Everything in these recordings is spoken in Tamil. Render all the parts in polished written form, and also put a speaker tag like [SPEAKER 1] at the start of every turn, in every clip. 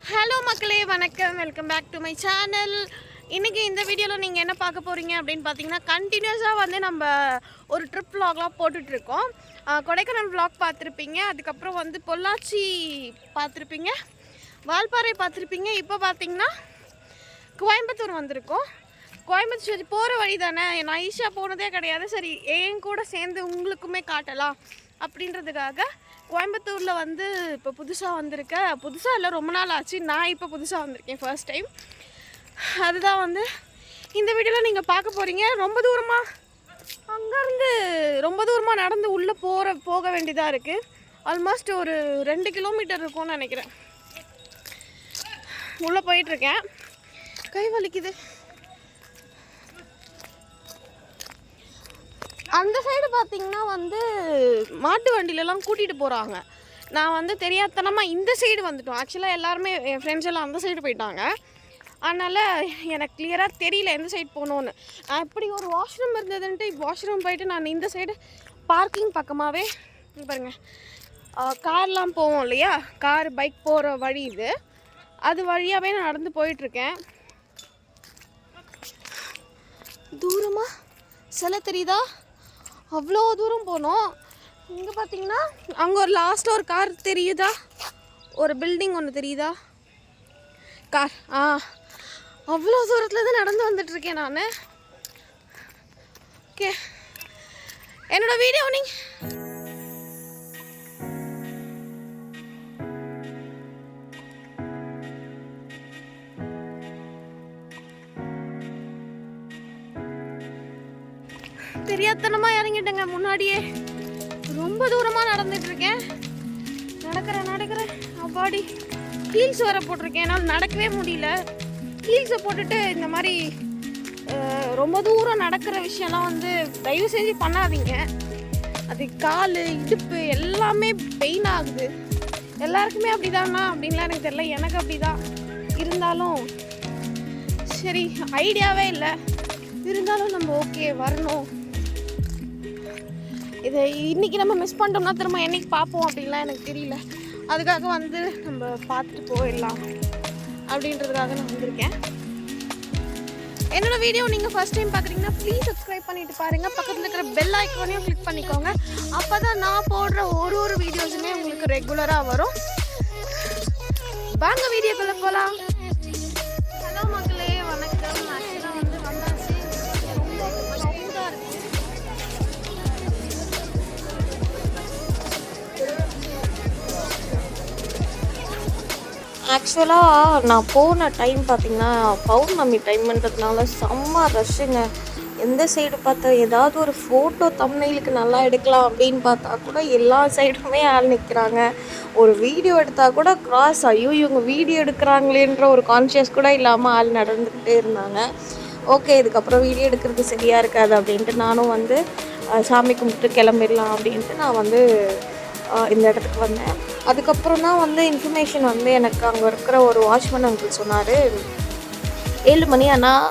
[SPEAKER 1] ஹலோ மக்களே, வணக்கம். Welcome back to my channel. இன்றைக்கி இந்த வீடியோவில் நீங்கள் என்ன பார்க்க போகிறீங்க அப்படின்னு பார்த்தீங்கன்னா, கண்டினியூஸாக வந்து நம்ம ஒரு ட்ரிப் விலாக்லாம் போட்டுட்ருக்கோம். கொடைக்கானல் விலாக் பார்த்துருப்பீங்க, அதுக்கப்புறம் வந்து பொள்ளாச்சி பார்த்துருப்பீங்க, வால்பாறை பார்த்துருப்பீங்க. இப்போ பார்த்தீங்கன்னா கோயம்புத்தூர் வந்திருக்கோம். கோயம்புத்தூர் சரி போகிற வழி தானே, நான் ஈஷா போனதே கிடையாது, சரி என் கூட சேர்ந்து உங்களுக்குமே காட்டலாம் அப்படின்றதுக்காக கோயம்புத்தூரில் வந்து இப்போ புதுசாக வந்திருக்கேன். புதுசாக இல்லை, ரொம்ப நாள் ஆச்சு. நான் இப்போ புதுசாக வந்திருக்கேன், ஃபர்ஸ்ட் டைம். அதுதான் வந்து இந்த வீடியோவில் நீங்கள் பார்க்க போகிறீங்க. ரொம்ப தூரமாக அங்கேருந்து ரொம்ப தூரமாக நடந்து உள்ளே போக வேண்டியதாக இருக்குது. ஆல்மோஸ்ட் ஒரு 2 கிலோமீட்டர் இருக்கும்னு நினைக்கிறேன். உள்ளே போயிட்டுருக்கேன், கை வலிக்குது. அந்த சைடு பார்த்திங்கன்னா வந்து மாட்டு வண்டியிலலாம் கூட்டிகிட்டு போகிறாங்க. நான் வந்து தெரியாதனமாக இந்த சைடு வந்துட்டோம். ஆக்சுவலாக எல்லாருமே என் ஃப்ரெண்ட்ஸ் எல்லாம் அந்த சைடு போயிட்டாங்க. அதனால் எனக்கு கிளியராக தெரியல எந்த சைடு போகணுன்னு. நான் இப்படி ஒரு வாஷ்ரூம் இருந்ததுன்ட்டு வாஷ்ரூம் போயிட்டு நான் இந்த சைடு பார்க்கிங் பக்கமாகவே பாருங்கள், கார்லாம் போவோம் இல்லையா, கார் பைக் போகிற வழி இது, அது வழியாகவே நான் நடந்து போயிட்டுருக்கேன். தூரமாக சில தெரியுதா, அவ்வளோ தூரம் போனோம். இங்கே பார்த்தீங்கன்னா அங்கே ஒரு லாஸ்ட்டில் ஒரு கார் தெரியுதா, ஒரு பில்டிங் ஒன்று தெரியுதா, கார். அவ்வளோ தூரத்தில் தான் நடந்து வந்துட்டுருக்கேன் நான். ஓகே, என்னோடய வீடியோ நீங்கள் தெரியாதனமாக இறங்கிட்டேங்க. முன்னாடியே ரொம்ப தூரமாக நடந்துட்டுருக்கேன். நடக்கிறேன் அப்பாடி. ஹீல்ஸ் வர போட்டிருக்கேன், என்னால் நடக்கவே முடியல. ஹீல்ஸை போட்டுட்டு இந்த மாதிரி ரொம்ப தூரம் நடக்கிற விஷயம்லாம் வந்து தயவு செஞ்சு பண்ணாதீங்க. அது கால் இடுப்பு எல்லாமே பெயின் ஆகுது. எல்லாருக்குமே அப்படிதானா அப்படின்லாம் எனக்கு தெரியல, எனக்கு அப்படி தான். இருந்தாலும் சரி, ஐடியாவே இல்லை. இருந்தாலும் நம்ம ஓகே வரணும். இதை இன்றைக்கி நம்ம மிஸ் பண்ணிட்டோம்னா திரும்ப என்றைக்கு பார்ப்போம் அப்படின்லாம் எனக்கு தெரியல. அதுக்காக வந்து நம்ம பார்த்துட்டு போயிடலாம் அப்படின்றதுக்காக நான் வந்திருக்கேன். என்னோடய வீடியோ நீங்கள் ஃபஸ்ட் டைம் பார்க்குறீங்கன்னா ப்ளீஸ் சப்ஸ்கிரைப் பண்ணிவிட்டு பாருங்கள். பக்கத்தில் இருக்கிற பெல் ஐக்கானையும் கிளிக் பண்ணிக்கோங்க. அப்போ தான் நான் போடுற ஒரு வீடியோஸுமே உங்களுக்கு ரெகுலராக வரும். வாங்க வீடியோக்குள்ளே போகலாம். ஹலோ மக்களே, வணக்கம். ஆக்சுவலாக வந்து வந்தாச்சு. ரொம்ப சவுண்டாக இருக்குது. ஆக்சுவலாக நான் போன டைம் பார்த்திங்கன்னா பௌர்ணமி டைம்ன்றதுனால செம்ம ரஷ்ஷுங்க. எந்த சைடு பார்த்தா ஏதாவது ஒரு ஃபோட்டோ தம்ப்நெயிலுக்கு நல்லா எடுக்கலாம் அப்படின்னு பார்த்தா கூட எல்லா சைடுமே ஆள் நிற்கிறாங்க. ஒரு வீடியோ எடுத்தால் கூட கிராஸ், ஐயோ இவங்க வீடியோ எடுக்கிறாங்களேன்ற ஒரு கான்ஷியஸ் கூட இல்லாமல் ஆள் நடந்துக்கிட்டே இருந்தாங்க. ஓகே, இதுக்கப்புறம் வீடியோ எடுக்கிறது சரியாக இருக்காது அப்படின்ட்டு நானும் வந்து சாமி கும்பிட்டு கிளம்பிடலாம் அப்படின்ட்டு நான் வந்து இந்த இடத்துக்கு வந்தேன். அதுக்கப்புறம் தான் வந்து இன்ஃபர்மேஷன் வந்து எனக்கு அங்கே இருக்கிற ஒரு வாட்ச்மேன் அங்கிள் சொன்னார், 7 மணி ஆனால்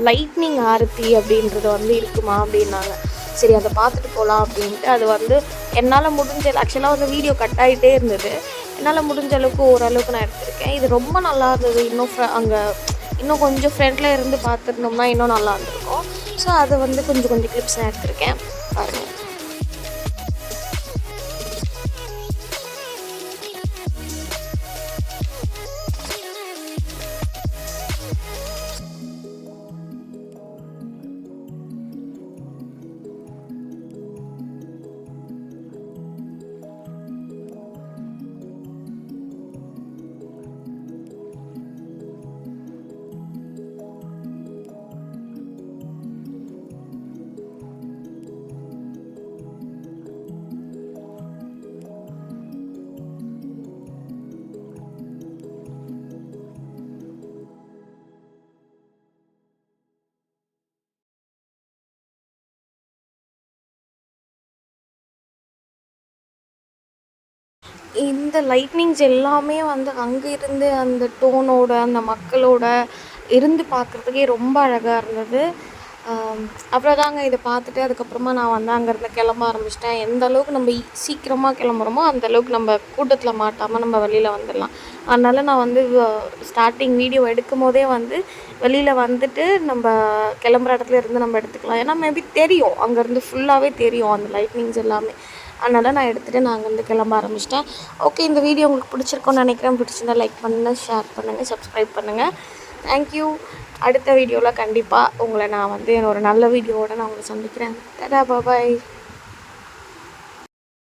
[SPEAKER 1] லைட்னிங் ஆரத்தி அப்படின்றது வந்து இருக்குமா அப்படின்னாங்க. சரி, அதை பார்த்துட்டு போகலாம் அப்படின்ட்டு அது வந்து என்னால் முடிஞ்ச, ஆக்சுவலாக வந்து வீடியோ கட் ஆகிட்டே இருந்தது, என்னால் முடிஞ்ச அளவுக்கு ஓரளவுக்கு நான் எடுத்திருக்கேன். இது ரொம்ப நல்லா இருந்தது. அங்கே இன்னும் கொஞ்சம் ஃப்ரெண்டில் இருந்து பார்த்துருந்தோம்னா இன்னும் நல்லா இருந்திருக்கும். ஸோ அதை வந்து கொஞ்சம் கிளிப்ஸ் நான் எடுத்திருக்கேன், பாருங்கள். இந்த லைட்னிங்ஸ் எல்லாமே வந்து அங்கே இருந்து அந்த டோனோட அந்த மக்களோட இருந்து பார்க்குறதுக்கே ரொம்ப அழகாக இருந்தது. அப்புறம் தாங்க இதை பார்த்துட்டு அதுக்கப்புறமா நான் வந்து அங்கேருந்து கிளம்ப ஆரம்பிச்சிட்டேன். எந்த அளவுக்கு நம்ம சீக்கிரமாக கிளம்புறோமோ அந்தளவுக்கு நம்ம கூட்டத்தில் மாட்டாமல் நம்ம வெளியில் வந்துடலாம். அதனால் நான் வந்து ஸ்டார்டிங் வீடியோ எடுக்கும் போதே வந்து வெளியில் வந்துட்டு நம்ம கிளம்புற இடத்துல இருந்து நம்ம எடுத்துக்கலாம். ஏன்னா மேபி தெரியும், அங்கேருந்து ஃபுல்லாகவே தெரியும் அந்த லைட்னிங்ஸ் எல்லாமே. அதனால் நான் எடுத்துகிட்டு நான் அங்கேருந்து கிளம்ப ஆரம்பிச்சிட்டேன். ஓகே, இந்த வீடியோ உங்களுக்கு பிடிச்சிருக்கோன்னு நினைக்கிறேன். பிடிச்சிருந்தா லைக் பண்ணுங்கள், ஷேர் பண்ணுங்கள், சப்ஸ்கிரைப் பண்ணுங்கள். தேங்க்யூ. அடுத்த வீடியோவில் கண்டிப்பாக உங்களை நான் வந்து ஒரு நல்ல வீடியோவோடு நான் உங்களை சந்திக்கிறேன். டாடா, பாய்.